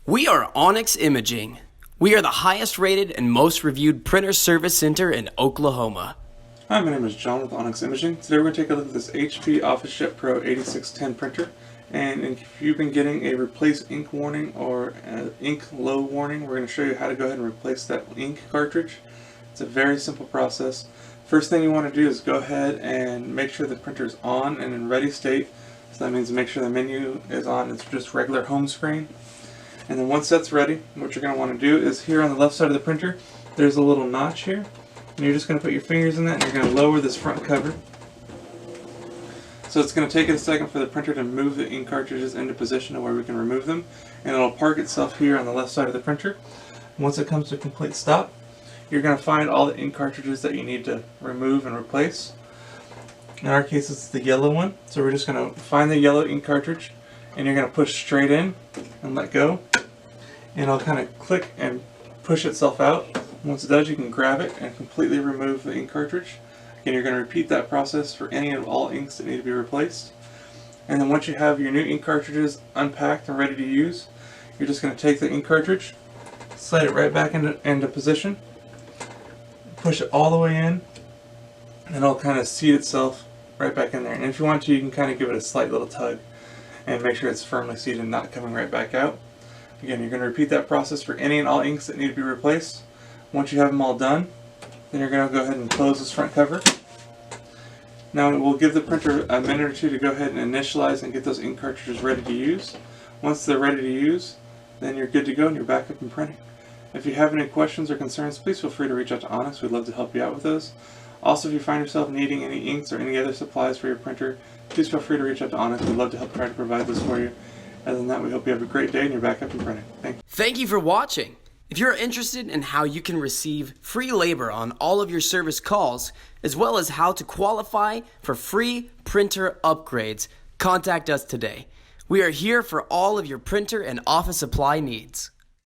We are Onyx Imaging. We are the highest rated and most reviewed printer service center in Oklahoma. Hi, my name is John with Onyx Imaging. Today we're going to take a look at this HP Officejet Pro 8610 printer. And if you've been getting a replace ink warning or ink low warning, we're going to show you how to go ahead and replace that ink cartridge. It's a very simple process. First thing you want to do is go ahead and make sure the printer is on and in ready state. So that means make sure the menu is on. It's just regular home screen. And then once that's ready, what you're going to want to do is here on the left side of the printer, there's a little notch here. And you're just going to put your fingers in that and you're going to lower this front cover. So it's going to take a second for the printer to move the ink cartridges into position to where we can remove them. And it'll park itself here on the left side of the printer. Once it comes to a complete stop, you're going to find all the ink cartridges that you need to remove and replace. In our case, it's the yellow one. So we're just going to find the yellow ink cartridge and you're going to push straight in and let go. And it'll kind of click and push itself out. Once it does, you can grab it and completely remove the ink cartridge. Again, you're going to repeat that process for any and all inks that need to be replaced. And then once you have your new ink cartridges unpacked and ready to use, you're just going to take the ink cartridge, slide it right back into position, push it all the way in, and it'll kind of seat itself right back in there. And if you want to, you can kind of give it a slight little tug and make sure it's firmly seated and not coming right back out. Again, you're going to repeat that process for any and all inks that need to be replaced. Once you have them all done, then you're going to go ahead and close this front cover. Now we'll give the printer a minute or two to go ahead and initialize and get those ink cartridges ready to use. Once they're ready to use, then you're good to go and you're back up and printing. If you have any questions or concerns, please feel free to reach out to Onyx. We'd love to help you out with those. Also, if you find yourself needing any inks or any other supplies for your printer, please feel free to reach out to Onyx. We'd love to help try to provide this for you. Other than that, we hope you have a great day and you're back up and printing. Thank you. Thank you for watching. If you're interested in how you can receive free labor on all of your service calls, as well as how to qualify for free printer upgrades, contact us today. We are here for all of your printer and office supply needs.